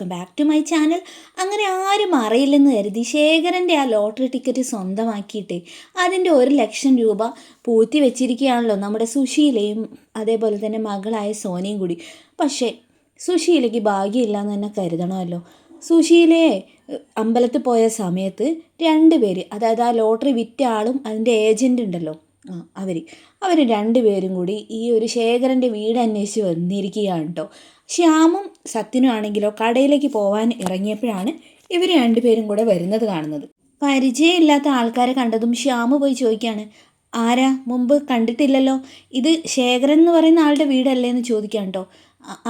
Welcome back to my channel. അങ്ങനെ ആരും അറിയില്ലെന്ന് കരുതി ശേഖരൻ്റെ ആ ലോട്ടറി ടിക്കറ്റ് സ്വന്തമാക്കിയിട്ട് അതിൻ്റെ 1,00,000 രൂപ പൂഴ്ത്തി വെച്ചിരിക്കുകയാണല്ലോ നമ്മുടെ സുശീലയും അതേപോലെ തന്നെ മകളായ സോനയും കൂടി. പക്ഷേ സുശീലയ്ക്ക് ഭാഗ്യമില്ലാന്ന് തന്നെ കരുതണമല്ലോ. സുശീലയെ അമ്പലത്തിൽ പോയ സമയത്ത് 2 പേര്, അതായത് ആ ലോട്ടറി വിറ്റ ആളും അതിൻ്റെ ഏജൻ്റ് ഉണ്ടല്ലോ, അവർ 2 പേരും കൂടി ഈ ഒരു ശേഖരൻ്റെ വീട് അന്വേഷിച്ച് വന്നിരിക്കുകയാണ് കേട്ടോ. ശ്യാമും സത്യനും ആണെങ്കിലോ കടയിലേക്ക് പോകാൻ ഇറങ്ങിയപ്പോഴാണ് ഇവർ 2 പേരും കൂടെ വരുന്നത് കാണുന്നത്. പരിചയമില്ലാത്ത ആൾക്കാരെ കണ്ടതും ശ്യാമ് പോയി ചോദിക്കുകയാണ്, ആരാ, മുമ്പ് കണ്ടിട്ടില്ലല്ലോ, ഇത് ശേഖരൻ എന്ന് പറയുന്ന ആളുടെ വീടല്ലേ എന്ന് ചോദിക്കാം കേട്ടോ.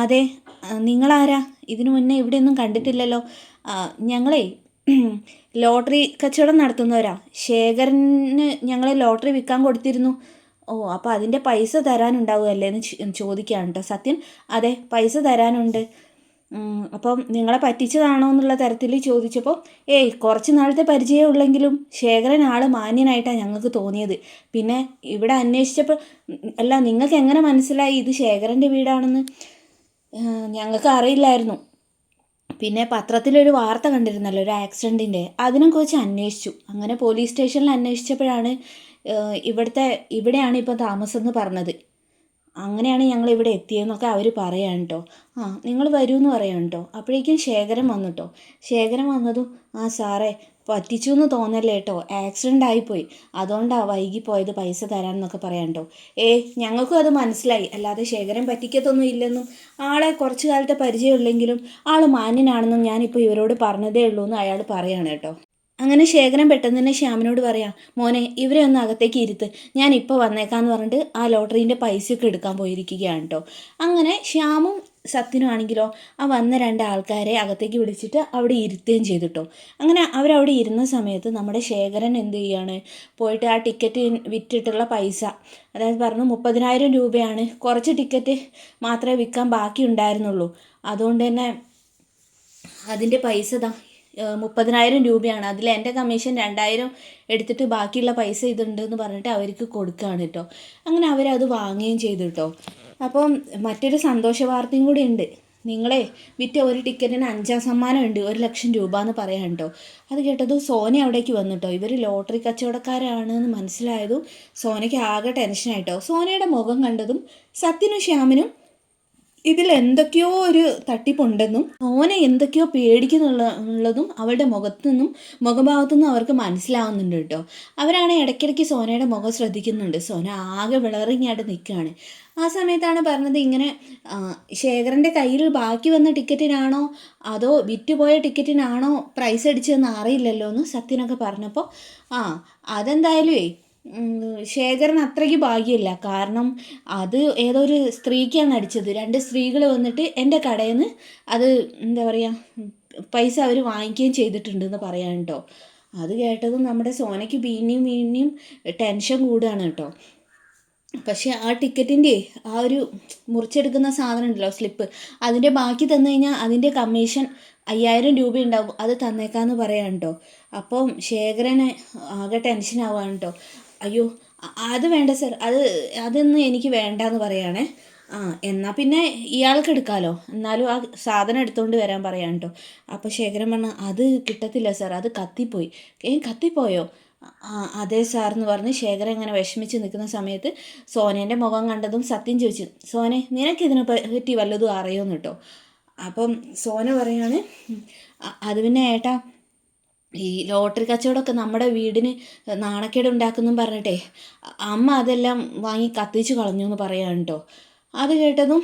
അതെ, നിങ്ങളാരാ, ഇതിനു മുന്നേ ഇവിടെയൊന്നും കണ്ടിട്ടില്ലല്ലോ. ഞങ്ങളെ ലോട്ടറി കച്ചവടം നടത്തുന്നവരാ, ശേഖരന് ഞങ്ങൾ ലോട്ടറി വിൽക്കാൻ കൊടുത്തിരുന്നു. ഓ, അപ്പോൾ അതിൻ്റെ പൈസ തരാനുണ്ടാവുമല്ലേ എന്ന് ചോദിക്കുകയാണ് കേട്ടോ സത്യൻ. അതെ, പൈസ തരാനുണ്ട്. അപ്പം നിങ്ങളെ പറ്റിച്ചതാണോ എന്നുള്ള തരത്തിൽ ചോദിച്ചപ്പോൾ, കുറച്ച് നാളത്തെ പരിചയമുള്ളെങ്കിലും ശേഖരൻ ആൾ മാന്യനായിട്ടാണ് ഞങ്ങൾക്ക് തോന്നിയത്. പിന്നെ ഇവിടെ അന്വേഷിച്ചപ്പോൾ, അല്ല നിങ്ങൾക്ക് എങ്ങനെ മനസ്സിലായി ഇത് ശേഖരൻ്റെ വീടാണെന്ന്? ഞങ്ങൾക്ക് അറിയില്ലായിരുന്നു. പിന്നെ പത്രത്തിലൊരു വാർത്ത കണ്ടിരുന്നല്ലോ, ഒരു ആക്സിഡൻറ്റിൻ്റെ, അതിനെക്കുറിച്ച് അന്വേഷിച്ചു. അങ്ങനെ പോലീസ് സ്റ്റേഷനിൽ അന്വേഷിച്ചപ്പോഴാണ് ഇവിടെയാണ് ഇപ്പോൾ താമസം എന്ന് പറഞ്ഞത്. അങ്ങനെയാണ് ഞങ്ങൾ ഇവിടെ എത്തിയതെന്നൊക്കെ അവർ പറയാൻ കേട്ടോ. നിങ്ങൾ വരൂ എന്ന് പറയാൻ കേട്ടോ. അപ്പോഴേക്കും ശേഖരൻ വന്നു കേട്ടോ. ശേഖരൻ വന്നതും, സാറേ പറ്റിച്ചു എന്ന് തോന്നല്ലേ കേട്ടോ, ആക്സിഡൻ്റ് ആയിപ്പോയി, അതുകൊണ്ടാണ് വൈകിപ്പോയത്, പൈസ തരാമെന്നൊക്കെ പറയാൻ കേട്ടോ. ഞങ്ങൾക്കും അത് മനസ്സിലായി, അല്ലാതെ ശേഖരൻ പറ്റിക്കത്തൊന്നും ഇല്ലെന്നും ആളെ കുറച്ച് കാലത്തെ പരിചയമുള്ളെങ്കിലും ആൾ മാന്യനാണെന്നും ഞാനിപ്പോൾ ഇവരോട് പറഞ്ഞതേ ഉള്ളൂ എന്ന് അയാൾ പറയാണ് കേട്ടോ. അങ്ങനെ ശേഖരൻ പെട്ടെന്ന് തന്നെ ശ്യാമിനോട് പറയാം, മോനെ ഇവരെ ഒന്ന് അകത്തേക്ക് ഇരുത്ത്, ഞാൻ ഇപ്പോൾ വന്നേക്കാന്ന് പറഞ്ഞിട്ട് ആ ലോട്ടറീൻ്റെ പൈസയൊക്കെ എടുക്കാൻ പോയിരിക്കുകയാണ് കേട്ടോ. അങ്ങനെ ശ്യാമും സത്യനും ആണെങ്കിലോ ആ വന്ന 2 ആൾക്കാരെ അകത്തേക്ക് വിളിച്ചിട്ട് അവിടെ ഇരുത്തുകയും ചെയ്തിട്ടോ. അങ്ങനെ അവരവിടെ ഇരുന്ന സമയത്ത് നമ്മുടെ ശേഖരൻ എന്ത് ചെയ്യാണ്, പോയിട്ട് ആ ടിക്കറ്റ് വിറ്റിട്ടുള്ള പൈസ, അതായത് പറഞ്ഞു 30,000 രൂപയാണ്, കുറച്ച് ടിക്കറ്റ് മാത്രമേ വിൽക്കാൻ ബാക്കി ഉണ്ടായിരുന്നുള്ളൂ, അതുകൊണ്ട് തന്നെ അതിൻ്റെ പൈസ 30,000 രൂപയാണ്, അതിൽ എൻ്റെ കമ്മീഷൻ 2,000 എടുത്തിട്ട് ബാക്കിയുള്ള പൈസ ഇതുണ്ടെന്ന് പറഞ്ഞിട്ട് അവർക്ക് കൊടുക്കുകയാണ് കേട്ടോ. അങ്ങനെ അവരത് വാങ്ങുകയും ചെയ്തു കേട്ടോ. അപ്പം മറ്റൊരു സന്തോഷ വാർത്തയും കൂടി ഉണ്ട്. നിങ്ങളെ വിറ്റ ഒരു ടിക്കറ്റിന് 5ാം സമ്മാനം ഉണ്ട്, 1,00,000 രൂപ എന്ന് പറയാൻ കേട്ടോ. അത് കേട്ടതും സോന അവിടേക്ക് വന്നിട്ടോ. ഇവർ ലോട്ടറി കച്ചവടക്കാരാണെന്ന് മനസ്സിലായതും സോനയ്ക്ക് ആകെ ടെൻഷനായിട്ടോ. സോനയുടെ മുഖം കണ്ടതും സത്യനും ശ്യാമിനും ഇതിൽ എന്തൊക്കെയോ ഒരു തട്ടിപ്പുണ്ടെന്നും സോന എന്തൊക്കെയോ പേടിക്കുന്നുള്ളതും അവളുടെ മുഖഭാവത്തു നിന്നും അവർക്ക് മനസ്സിലാവുന്നുണ്ട് കേട്ടോ. അവരാണ് ഇടയ്ക്കിടയ്ക്ക് സോനയുടെ മുഖം ശ്രദ്ധിക്കുന്നുണ്ട്. സോന ആകെ വിളറിങ്ങായിട്ട് നിൽക്കുകയാണ്. ആ സമയത്താണ് പറഞ്ഞത്, ഇങ്ങനെ ശേഖരൻ്റെ കയ്യിൽ ബാക്കി വന്ന ടിക്കറ്റിനാണോ അതോ വിറ്റുപോയ ടിക്കറ്റിനാണോ പ്രൈസ് അടിച്ചതെന്ന് അറിയില്ലല്ലോ എന്ന് സത്യനൊക്കെ പറഞ്ഞപ്പോൾ, അതെന്തായാലും ശേഖരൻ അത്രയ്ക്ക് ഭാഗ്യമില്ല, കാരണം അത് ഏതോ ഒരു സ്ത്രീക്കാണ് അടിച്ചത്. 2 സ്ത്രീകൾ വന്നിട്ട് എൻ്റെ കടയിൽ നിന്ന് അത് എന്താ പറയുക പൈസ അവർ വാങ്ങിക്കുകയും ചെയ്തിട്ടുണ്ടെന്ന് പറയാൻ കേട്ടോ. അത് കേട്ടതും നമ്മുടെ സോനയ്ക്ക് പിന്നെയും ടെൻഷൻ കൂടുകയാണ് കേട്ടോ. പക്ഷേ ആ ടിക്കറ്റിൻ്റെ ആ ഒരു മുറിച്ചെടുക്കുന്ന സാധനം ഉണ്ടല്ലോ, സ്ലിപ്പ്, അതിൻ്റെ ബാക്കി തന്നു കഴിഞ്ഞാൽ അതിൻ്റെ കമ്മീഷൻ 5,000 രൂപ ഉണ്ടാവും, അത് തന്നേക്കാന്ന് പറയാൻ കേട്ടോ. അപ്പം ശേഖരന് ആകെ ടെൻഷനാവാണ് കേട്ടോ. അയ്യോ അത് വേണ്ട സർ, അതൊന്നും എനിക്ക് വേണ്ടാന്ന് പറയുകയാണേ. എന്നാൽ പിന്നെ ഇയാൾക്ക് എടുക്കാമല്ലോ, എന്നാലും ആ സാധനം എടുത്തുകൊണ്ട് വരാൻ പറയാൻ കേട്ടോ. അപ്പോൾ ശേഖരൻ പറഞ്ഞു, അത് കിട്ടത്തില്ല സർ, അത് കത്തിപ്പോയി. കത്തിപ്പോയോ? അതെ സാർ എന്ന് പറഞ്ഞ് ശേഖരൻ ഇങ്ങനെ വിഷമിച്ച് നിൽക്കുന്ന സമയത്ത് സോനേൻ്റെ മുഖം കണ്ടതും സത്യം ചോദിച്ചു, സോനെ നിനക്കിതിനെ പറ്റി വല്ലതും അറിയുമെന്ന് കേട്ടോ. അപ്പം സോന പറയാണ്, അത് പിന്നെ ഏട്ടാ, ഈ ലോട്ടറി കച്ചവടമൊക്കെ നമ്മുടെ വീടിന് നാണക്കേട് ഉണ്ടാക്കുന്നും പറഞ്ഞിട്ടേ അമ്മ അതെല്ലാം വാങ്ങി കത്തിച്ച് കളഞ്ഞു എന്ന് പറയാൻ കേട്ടോ. അത് കേട്ടതും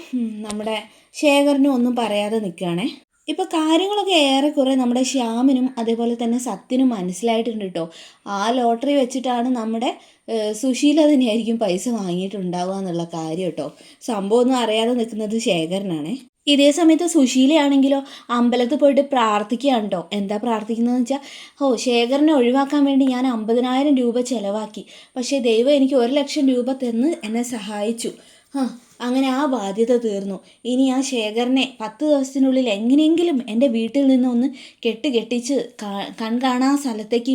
നമ്മുടെ ശേഖരനും ഒന്നും പറയാതെ നിൽക്കുകയാണേ. ഇപ്പോൾ കാര്യങ്ങളൊക്കെ ഏറെക്കുറെ നമ്മുടെ ശ്യാമിനും അതേപോലെ തന്നെ സത്യനും മനസ്സിലായിട്ടുണ്ട് കേട്ടോ. ആ ലോട്ടറി വെച്ചിട്ടാണ് നമ്മുടെ സുശീല തന്നെയായിരിക്കും പൈസ വാങ്ങിയിട്ടുണ്ടാവുക എന്നുള്ള കാര്യം കേട്ടോ. സംഭവമൊന്നും അറിയാതെ നിൽക്കുന്നത് ശേഖരനാണേ. ഇതേ സമയത്ത് സുശീലയാണെങ്കിലോ അമ്പലത്തിൽ പോയിട്ട് പ്രാർത്ഥിക്കുകയാണ് കേട്ടോ. എന്താ പ്രാർത്ഥിക്കുന്നതെന്ന് വെച്ചാൽ, ശേഖരനെ ഒഴിവാക്കാൻ വേണ്ടി ഞാൻ 50,000 രൂപ ചിലവാക്കി, പക്ഷേ ദൈവം എനിക്ക് 1,00,000 രൂപ തന്ന് എന്നെ സഹായിച്ചു. അങ്ങനെ ആ ബാധ്യത തീർന്നു. ഇനി ആ ശേഖരനെ 10 ദിവസത്തിനുള്ളിൽ എങ്ങനെയെങ്കിലും എൻ്റെ വീട്ടിൽ നിന്ന് ഒന്ന് കെട്ടിച്ച് കൺകാണാ സ്ഥലത്തേക്ക്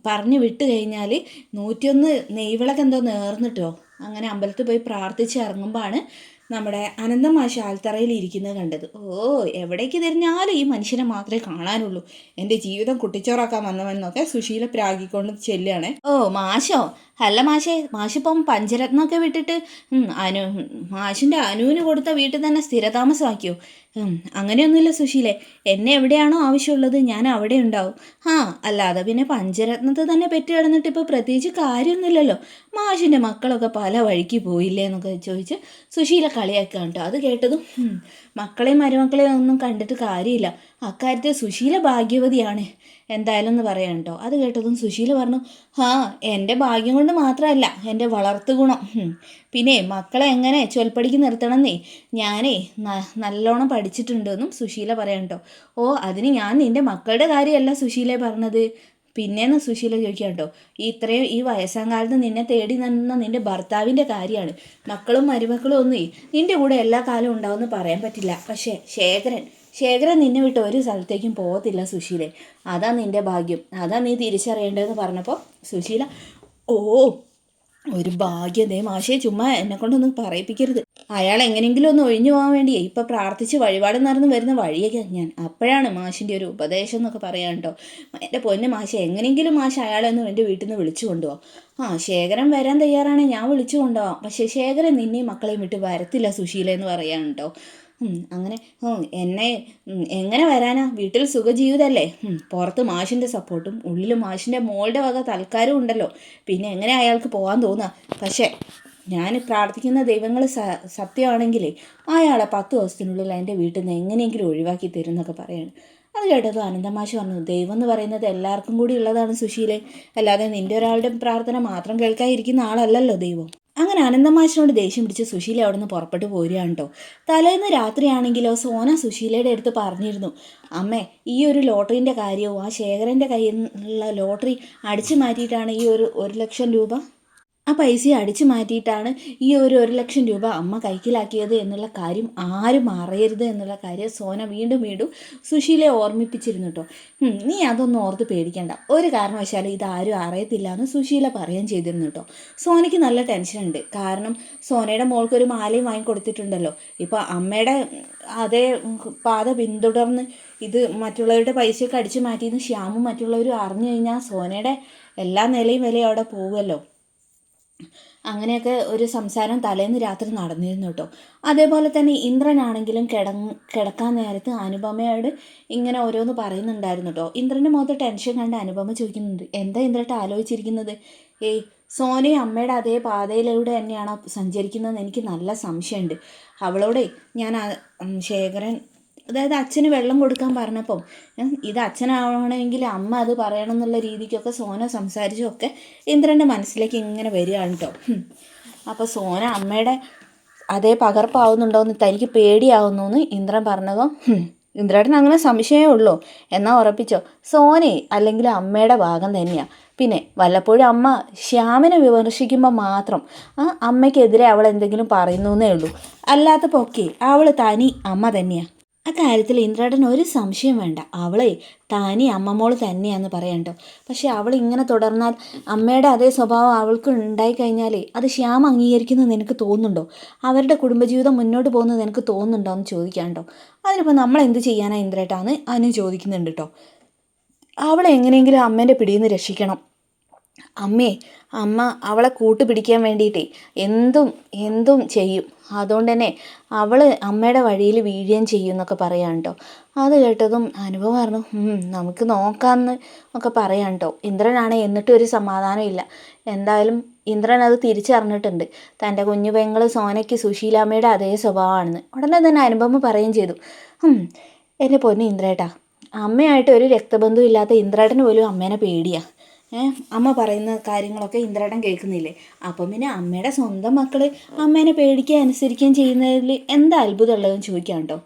പറഞ്ഞു വിട്ട് കഴിഞ്ഞാൽ 101 നെയ്വിളക്ക് എന്തോ നേർന്നിട്ടോ. അങ്ങനെ അമ്പലത്തിൽ പോയി പ്രാർത്ഥിച്ച് ഇറങ്ങുമ്പോഴാണ് നമ്മുടെ അനന്തമാഷ ആൽത്തറയിൽ ഇരിക്കുന്നത് കണ്ടത്. ഓ, എവിടേക്ക് തിരിഞ്ഞാലും ഈ മനുഷ്യനെ മാത്രമേ കാണാനുള്ളൂ, എൻ്റെ ജീവിതം കുട്ടിച്ചോറാക്കാൻ വന്നവെന്നൊക്കെ സുശീല പ്രാഗിക്കൊണ്ട് ചെല്ലുകയാണേ. ഓ മാഷോ, അല്ല മാഷേ, മാഷിപ്പം പഞ്ചരത്നമൊക്കെ വിട്ടിട്ട് മാഷിൻ്റെ അനുവിന് കൊടുത്ത വീട്ടിൽ തന്നെ സ്ഥിരതാമസമാക്കിയോ? അങ്ങനെയൊന്നുമില്ല സുശീലേ, എന്നെ എവിടെയാണോ ആവശ്യമുള്ളത് ഞാൻ അവിടെ ഉണ്ടാവും. അല്ലാതെ പിന്നെ പഞ്ചരത്നത്തെ തന്നെ പെറ്റി കിടന്നിട്ട് ഇപ്പോൾ പ്രത്യേകിച്ച് കാര്യമൊന്നുമില്ലല്ലോ, മാഷിൻ്റെ മക്കളൊക്കെ പല വഴിക്ക് പോയില്ലേ എന്നൊക്കെ ചോദിച്ച് സുശീല കളിയാക്കുക കേട്ടോ. അത് കേട്ടതും മക്കളെയും മരുമക്കളെയും ഒന്നും കണ്ടിട്ട് കാര്യമില്ല, അക്കാര്യത്തിൽ സുശീല ഭാഗ്യവതിയാണ് എന്തായാലും എന്ന് പറയാം കേട്ടോ. അത് കേട്ടതും സുശീല പറഞ്ഞു, എൻ്റെ ഭാഗ്യം കൊണ്ട് മാത്രമല്ല, എൻ്റെ വളർത്തു ഗുണം. പിന്നെ മക്കളെ എങ്ങനെ ചൊൽപ്പടിക്ക് നിർത്തണമെന്നേ ഞാനേ നല്ലോണം പഠിച്ചിട്ടുണ്ടെന്നും സുശീല പറയാം കേട്ടോ. ഓ, അതിന് ഞാൻ നിൻ്റെ മക്കളുടെ കാര്യമല്ല സുശീലയെ പറഞ്ഞത്, പിന്നെയെന്ന് സുശീല ചോദിക്കാം കേട്ടോ. ഈ വയസ്സാം കാലത്ത് നിന്നെ തേടി നിന്ന നിൻ്റെ ഭർത്താവിൻ്റെ കാര്യമാണ്. മക്കളും മരുമക്കളും ഒന്നും നിൻ്റെ കൂടെ എല്ലാ കാലവും ഉണ്ടാവുമെന്ന് പറയാൻ പറ്റില്ല. പക്ഷേ ശേഖരൻ നിന്നെ വിട്ട് ഒരു സ്ഥലത്തേക്കും പോകത്തില്ല സുശീലെ, അതാ നിൻ്റെ ഭാഗ്യം, അതാ നീ തിരിച്ചറിയേണ്ടതെന്ന് പറഞ്ഞപ്പോൾ സുശീല, ഓ ഒരു ഭാഗ്യം, ദേ മാഷേ ചുമ്മാ എന്നെ കൊണ്ടൊന്നും പറയിപ്പിക്കരുത്. അയാൾ എങ്ങനെയെങ്കിലും ഒന്ന് ഒഴിഞ്ഞു പോകാൻ വേണ്ടിയേ ഇപ്പം പ്രാർത്ഥിച്ച് വഴിപാട് നടന്ന് വരുന്ന വഴിയൊക്കെ ഞാൻ. അപ്പോഴാണ് മാഷിൻ്റെ ഒരു ഉപദേശം എന്നൊക്കെ പറയാൻ കേട്ടോ. എൻ്റെ പൊന്നെ മാഷെ, എങ്ങനെയെങ്കിലും മാഷ് അയാളെ ഒന്ന് എൻ്റെ വീട്ടിൽ നിന്ന് വിളിച്ചു കൊണ്ടുപോകാം. ശേഖരൻ വരാൻ തയ്യാറാണെങ്കിൽ ഞാൻ വിളിച്ചു കൊണ്ടുപോകാം, പക്ഷേ ശേഖരൻ നിന്നെയും മക്കളെയും വിട്ട് വരത്തില്ല സുശീല എന്ന് പറയാൻ കേട്ടോ. അങ്ങനെ എന്നെ എങ്ങനെ വരാനാ, വീട്ടിൽ സുഖജീവിതമല്ലേ, പുറത്ത് മാഷിൻ്റെ സപ്പോർട്ടും ഉള്ളിൽ മാഷിൻ്റെ മോളുടെ വക തൽക്കാരം ഉണ്ടല്ലോ, പിന്നെ എങ്ങനെ അയാൾക്ക് പോകാൻ തോന്നുക? പക്ഷേ ഞാൻ പ്രാർത്ഥിക്കുന്ന ദൈവങ്ങൾ സത്യമാണെങ്കിലേ അയാളെ 10 ദിവസത്തിനുള്ളിൽ എൻ്റെ വീട്ടിൽ നിന്ന് എങ്ങനെയെങ്കിലും ഒഴിവാക്കി തരും എന്നൊക്കെ പറയാണ്. അത് കേട്ടത് അനന്തമാഷ് പറഞ്ഞു, ദൈവം എന്ന് പറയുന്നത് എല്ലാവർക്കും കൂടി ഉള്ളതാണ് സുശീലെ, അല്ലാതെ നിൻ്റെ ഒരാളുടെ പ്രാർത്ഥന മാത്രം കേൾക്കാതിരിക്കുന്ന ആളല്ലല്ലോ ദൈവം. അങ്ങനെ അനന്തമാഷിനോട് ദേഷ്യം പിടിച്ച് സുശീല അവിടെ നിന്ന് പുറപ്പെട്ട് പോരുകയാണ് കേട്ടോ. തലേന്ന് രാത്രിയാണെങ്കിലോ സോന സുശീലയുടെ അടുത്ത് പറഞ്ഞിരുന്നു, അമ്മേ ഈ ഒരു ലോട്ടറിൻ്റെ കാര്യവും ആ ശേഖരൻ്റെ കയ്യിൽ നിന്നുള്ള ലോട്ടറി അടിച്ചു മാറ്റിയിട്ടാണ് ഈ 1,00,000 രൂപ, ആ പൈസ അടിച്ചു മാറ്റിയിട്ടാണ് ഈ 1,00,000 രൂപ അമ്മ കൈക്കലാക്കിയത് എന്നുള്ള കാര്യം ആരും അറിയരുത് എന്നുള്ള കാര്യം സോന വീണ്ടും വീണ്ടും സുശീലയെ ഓർമ്മിപ്പിച്ചിരുന്നു കേട്ടോ. നീ അതൊന്നും ഓർത്ത് പേടിക്കേണ്ട, ഒരു കാരണവശാലും ഇതാരും അറിയത്തില്ല എന്ന് സുശീല പറയുകയും ചെയ്തിരുന്നു കേട്ടോ. സോനയ്ക്ക് നല്ല ടെൻഷനുണ്ട്, കാരണം സോനയുടെ മോൾക്കൊരു മാലയും വാങ്ങിക്കൊടുത്തിട്ടുണ്ടല്ലോ. ഇപ്പോൾ അമ്മയുടെ അതേ പാത പിന്തുടർന്ന് ഇത് മറ്റുള്ളവരുടെ പൈസയൊക്കെ അടിച്ചു മാറ്റിയെന്ന് ശ്യാമും മറ്റുള്ളവരും അറിഞ്ഞു കഴിഞ്ഞാൽ സോനയുടെ എല്ലാ നിലയും വിലയും അവിടെ പോകുമല്ലോ. അങ്ങനെയൊക്കെ ഒരു സംസാരം തലേന്ന് രാത്രി നടന്നിരുന്നു കേട്ടോ. അതേപോലെ തന്നെ ഇന്ദ്രനാണെങ്കിലും കിടക്കാൻ നേരത്ത് അനുപമയോട് ഇങ്ങനെ ഓരോന്ന് പറയുന്നുണ്ടായിരുന്നു കേട്ടോ. ഇന്ദ്രൻ്റെ മുഖത്ത് ടെൻഷൻ കണ്ട് അനുപമ ചോദിക്കുന്നുണ്ട്, എന്താ ഇന്ദ്രട്ട് ആലോചിച്ചിരിക്കുന്നത്? സോനയും അമ്മയുടെ അതേ പാതയിലൂടെ തന്നെയാണോ സഞ്ചരിക്കുന്നതെന്ന് എനിക്ക് നല്ല സംശയമുണ്ട്. അവളോടെ ഞാൻ ശേഖരൻ, അതായത് അച്ഛന് വെള്ളം കൊടുക്കാൻ പറഞ്ഞപ്പം ഇത് അച്ഛനാവണമെങ്കിൽ അമ്മ അത് പറയണം എന്നുള്ള രീതിക്കൊക്കെ സോന സംസാരിച്ചൊക്കെ ഇന്ദ്രൻ്റെ മനസ്സിലേക്ക് ഇങ്ങനെ വരികയാണ് കേട്ടോ. അപ്പോൾ സോന അമ്മയുടെ അതേ പകർപ്പാവുന്നുണ്ടോയെന്ന് തനിക്ക് പേടിയാവുന്നു എന്ന് ഇന്ദ്രൻ പറഞ്ഞതോ, ഇന്ദ്രേട്ടന് അങ്ങനെ സംശയമേ ഉള്ളൂ, എന്നാൽ ഉറപ്പിച്ചോ സോനെ അല്ലെങ്കിൽ അമ്മയുടെ ഭാഗം തന്നെയാണ്. പിന്നെ വല്ലപ്പോഴും അമ്മ ശ്യാമിനെ വിമർശിക്കുമ്പോൾ മാത്രം അമ്മയ്ക്കെതിരെ അവൾ എന്തെങ്കിലും പറയുന്നേ ഉള്ളൂ, അല്ലാത്തപ്പോൾ ഒക്കെ അവൾ തനി അമ്മ തന്നെയാണ്. അക്കാര്യത്തിൽ ഇന്ദ്രേട്ടന് ഒരു സംശയം വേണ്ട, അവളെ താനി അമ്മമോൾ തന്നെയാണെന്ന് പറയണ്ടോ. പക്ഷെ അവൾ ഇങ്ങനെ തുടർന്നാൽ അമ്മയുടെ അതേ സ്വഭാവം അവൾക്ക് ഉണ്ടായിക്കഴിഞ്ഞാലേ അത് ശ്യാം അംഗീകരിക്കുന്നത് നിനക്ക് തോന്നുന്നുണ്ടോ? അവരുടെ കുടുംബജീവിതം മുന്നോട്ട് പോകുന്നത് നിനക്ക് തോന്നുന്നുണ്ടോ എന്ന് ചോദിക്കാണ്ടോ. അതിനിപ്പോൾ നമ്മൾ എന്ത് ചെയ്യാനാ ഇന്ദ്രേട്ടാന്ന് അതിന് ചോദിക്കുന്നുണ്ട് കേട്ടോ. അവളെ എങ്ങനെയെങ്കിലും അമ്മേൻ്റെ പിടിയിൽ നിന്ന് രക്ഷിക്കണം. അമ്മ അവളെ കൂട്ടുപിടിക്കാൻ വേണ്ടിയിട്ടേ എന്തും ചെയ്യും, അതുകൊണ്ട് തന്നെ അവൾ അമ്മയുടെ വഴിയിൽ വീഴുകയും ചെയ്യും എന്നൊക്കെ പറയാം കേട്ടോ. അത് കേട്ടതും അനുഭവം പറഞ്ഞു, നമുക്ക് നോക്കാമെന്ന് ഒക്കെ പറയാം കേട്ടോ. ഇന്ദ്രനാണ് എന്നിട്ടും ഒരു സമാധാനം ഇല്ല. എന്തായാലും ഇന്ദ്രൻ അത് തിരിച്ചറിഞ്ഞിട്ടുണ്ട്, തൻ്റെ കുഞ്ഞു പെങ്ങൾ സോനയ്ക്ക് സുശീലാമ്മയുടെ അതേ സ്വഭാവമാണെന്ന്. ഉടനെ തന്നെ അനുപമ പറയുകയും ചെയ്തു, എൻ്റെ പൊന്നു ഇന്ദ്രേട്ടാ, അമ്മയായിട്ട് ഒരു രക്തബന്ധം ഇല്ലാത്ത ഇന്ദ്രേട്ടന് പോലും അമ്മേനെ പേടിയാണ്. അമ്മ പറയുന്ന കാര്യങ്ങളൊക്കെ ഇന്ദ്രേട്ടൻ കേൾക്കുന്നില്ലേ? അപ്പം പിന്നെ അമ്മയുടെ സ്വന്തം മക്കൾ അമ്മേനെ പേടിക്കുകയും അനുസരിക്കുകയും ചെയ്യുന്നതിൽ എന്താ അത്ഭുതമുള്ളതെന്ന് ചോദിക്കാം കേട്ടോ.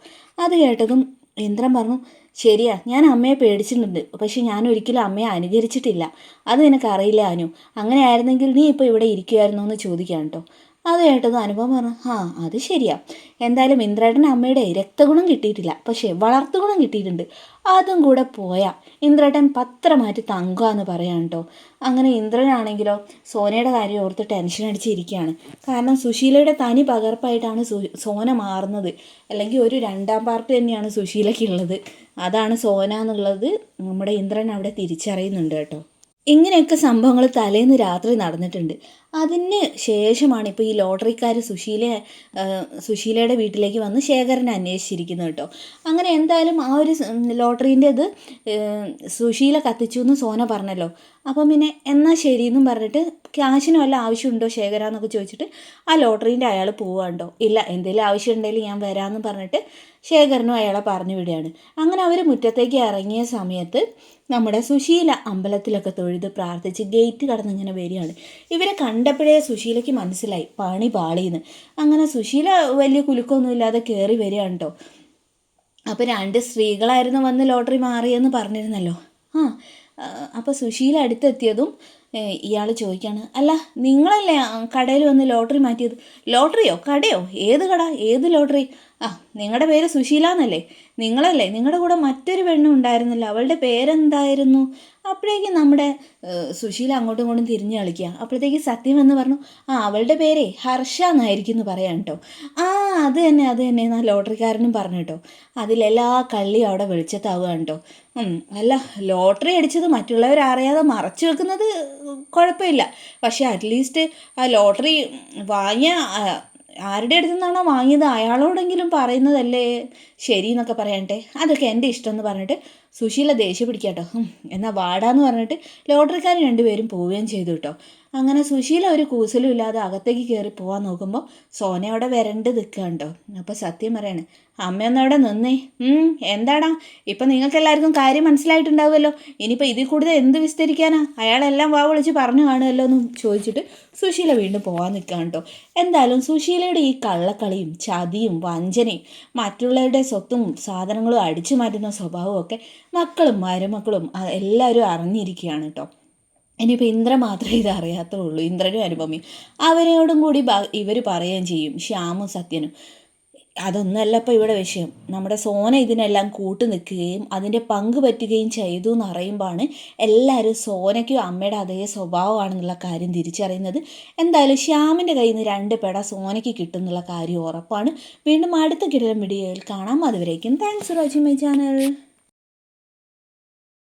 അത് കേട്ടതും ഇന്ദ്രൻ പറഞ്ഞു, ശരിയാ, ഞാൻ അമ്മയെ പേടിച്ചിട്ടുണ്ട്, പക്ഷെ ഞാൻ ഒരിക്കലും അമ്മയെ അനുകരിച്ചിട്ടില്ല, അത് നിനക്കറിയില്ല അനു. അങ്ങനെ ആയിരുന്നെങ്കിൽ നീ ഇപ്പോൾ ഇവിടെ ഇരിക്കുമായിരുന്നോ എന്ന് ചോദിക്കാം കേട്ടോ. അത് കേട്ടത് അനുപമ പറഞ്ഞു, ആ അത് ശരിയാ, എന്തായാലും ഇന്ദ്രേട്ടൻ അമ്മയുടെ രക്തഗുണം കിട്ടിയിട്ടില്ല, പക്ഷേ വളർത്തുഗുണം കിട്ടിയിട്ടുണ്ട്. അതും കൂടെ പോയാ ഇന്ദ്രേട്ടൻ പത്രമാറ്റി തങ്കാന്ന് പറയാം കേട്ടോ. അങ്ങനെ ഇന്ദ്രനാണെങ്കിലോ സോനയുടെ കാര്യം ഓർത്ത് ടെൻഷൻ അടിച്ചിരിക്കുകയാണ്. കാരണം സുശീലയുടെ തനി പകർപ്പായിട്ടാണ് സോന മാറുന്നത്. അല്ലെങ്കിൽ ഒരു രണ്ടാം പാർട്ട് തന്നെയാണ് സുശീലയ്ക്കുള്ളത്. അതാണ് സോന എന്നുള്ളത് നമ്മുടെ ഇന്ദ്രൻ അവിടെ തിരിച്ചറിയുന്നുണ്ട് കേട്ടോ. ഇങ്ങനെയൊക്കെ സംഭവങ്ങൾ തലേന്ന് രാത്രി നടന്നിട്ടുണ്ട്. അതിന് ശേഷമാണ് ഇപ്പോൾ ഈ ലോട്ടറിക്കാർ സുശീലയുടെ വീട്ടിലേക്ക് വന്ന് ശേഖരനെ അന്വേഷിച്ചിരിക്കുന്നത് കേട്ടോ. അങ്ങനെ എന്തായാലും ആ ഒരു ലോട്ടറീൻ്റെ ഇത് സുശീല കത്തിച്ചു എന്ന് സോന പറഞ്ഞല്ലോ. അപ്പം പിന്നെ എന്നാൽ ശരിയെന്നും പറഞ്ഞിട്ട് ക്യാഷിന് വല്ല ആവശ്യമുണ്ടോ ശേഖര എന്നൊക്കെ ചോദിച്ചിട്ട് ആ ലോട്ടറീൻ്റെ അയാൾ പോവാണ്ടോ. ഇല്ല, എന്തെങ്കിലും ആവശ്യം ഉണ്ടെങ്കിൽ ഞാൻ വരാമെന്ന് പറഞ്ഞിട്ട് ശേഖരനും അയാളെ പറഞ്ഞു വിടുകയാണ്. അങ്ങനെ അവർ മുറ്റത്തേക്ക് ഇറങ്ങിയ സമയത്ത് നമ്മുടെ സുശീല അമ്പലത്തിലൊക്കെ തൊഴുത് പ്രാർത്ഥിച്ച് ഗേറ്റ് കടന്നിങ്ങനെ വരികയാണ്. ഇവരെ കണ്ടപ്പോഴേ സുശീലയ്ക്ക് മനസ്സിലായി പണി പാളിയെന്ന്. അങ്ങനെ സുശീല വലിയ കുലുക്കമൊന്നുമില്ലാതെ കയറി വരികയാണ് കേട്ടോ. അപ്പോൾ 2 സ്ത്രീകളായിരുന്നു വന്ന് ലോട്ടറി മാറിയെന്ന് പറഞ്ഞിരുന്നല്ലോ. അപ്പോൾ സുശീല അടുത്തെത്തിയതും ഇയാൾ ചോദിക്കുകയാണ്, അല്ല നിങ്ങളല്ലേ കടയിൽ വന്ന് ലോട്ടറി മാറ്റിയത്? ലോട്ടറിയോ കടയോ? ഏത് കട, ഏത് ലോട്ടറി? നിങ്ങളുടെ പേര് സുശീല എന്നല്ലേ? നിങ്ങളല്ലേ? നിങ്ങളുടെ കൂടെ മറ്റൊരു പെണ്ണും ഉണ്ടായിരുന്നല്ലോ, അവളുടെ പേരെന്തായിരുന്നു? അപ്പോഴേക്കും നമ്മുടെ സുശീല അങ്ങോട്ടും ഇങ്ങോട്ടും തിരിഞ്ഞ് കളിക്കുക. അപ്പോഴത്തേക്ക് സത്യം എന്ന് പറഞ്ഞു, അവളുടെ പേരേ ഹർഷ എന്നായിരിക്കും എന്ന് പറയാം കേട്ടോ. അത് തന്നെ എന്നാ ലോട്ടറിക്കാരനും പറഞ്ഞു കേട്ടോ. അതിലെല്ലാ കള്ളിയും അവിടെ വെളിച്ചത്താവുക കേട്ടോ. അല്ല, ലോട്ടറി അടിച്ചത് മറ്റുള്ളവരറിയാതെ മറച്ചു വെക്കുന്നത് കുഴപ്പമില്ല, പക്ഷേ അറ്റ്ലീസ്റ്റ് ആ ലോട്ടറി വാങ്ങിയ ആരുടെ അടുത്തു നിന്നാണോ വാങ്ങിയത് അയാളോടെങ്കിലും പറയുന്നതല്ലേ ശരി എന്നൊക്കെ പറയട്ടെ. അതൊക്കെ എൻ്റെ ഇഷ്ടം എന്ന് പറഞ്ഞിട്ട് സുശീല ദേഷ്യം പിടിക്കാട്ടോ. എന്നാൽ വാടാന്ന് പറഞ്ഞിട്ട് ലോട്ടറിക്കാർ 2 പേരും പോവുകയും ചെയ്തു കേട്ടോ. അങ്ങനെ സുശീല ഒരു കൂസലും ഇല്ലാതെ അകത്തേക്ക് കയറി പോകാൻ നോക്കുമ്പോൾ സോന അവിടെ വരണ്ട് നിൽക്കുക കേട്ടോ. അപ്പോൾ സത്യം പറയാണ്, അമ്മയൊന്നും അവിടെ നിന്നേ. എന്താടാ ഇപ്പം നിങ്ങൾക്ക് എല്ലാവർക്കും കാര്യം മനസ്സിലായിട്ടുണ്ടാവുമല്ലോ, ഇനിയിപ്പോൾ ഇതിൽ കൂടുതൽ എന്ത് വിസ്തരിക്കാനാ? അയാളെല്ലാം വാ വിളിച്ച് പറഞ്ഞു കാണുമല്ലോ എന്ന് ചോദിച്ചിട്ട് സുശീല വീണ്ടും പോകാൻ നിൽക്കുക കേട്ടോ. എന്തായാലും സുശീലയുടെ ഈ കള്ളക്കളിയും ചതിയും വഞ്ചനയും മറ്റുള്ളവരുടെ സ്വത്തും സാധനങ്ങളും അടിച്ചു മാറ്റുന്ന സ്വഭാവവും ഒക്കെ മക്കളും മരുമക്കളും എല്ലാവരും അറിഞ്ഞിരിക്കുകയാണ് കേട്ടോ. ഇനിയിപ്പോൾ ഇന്ദ്ര മാത്രമേ ഇത് അറിയാത്തുള്ളൂ. ഇന്ദ്രനും അനുപമയും അവരോടും കൂടി ഇവർ പറയുകയും ചെയ്യും, ശ്യാമും സത്യനും. അതൊന്നല്ല ഇപ്പോൾ ഇവിടെ വിഷയം. നമ്മുടെ സോന ഇതിനെല്ലാം കൂട്ടു നിൽക്കുകയും അതിൻ്റെ പങ്ക് പറ്റുകയും ചെയ്തു എന്ന് അറിയുമ്പോഴാണ് എല്ലാവരും സോനയ്ക്കും അമ്മയുടെ അതേ സ്വഭാവമാണെന്നുള്ള കാര്യം തിരിച്ചറിയുന്നത്. എന്തായാലും ശ്യാമിൻ്റെ കയ്യിൽ നിന്ന് 2 പെട സോനയ്ക്ക് കിട്ടുന്നുള്ള കാര്യം ഉറപ്പാണ്. വീണ്ടും അടുത്ത കിടലം വീഡിയോയിൽ കാണാം. അതുവരേക്കും thanks for watching my channel.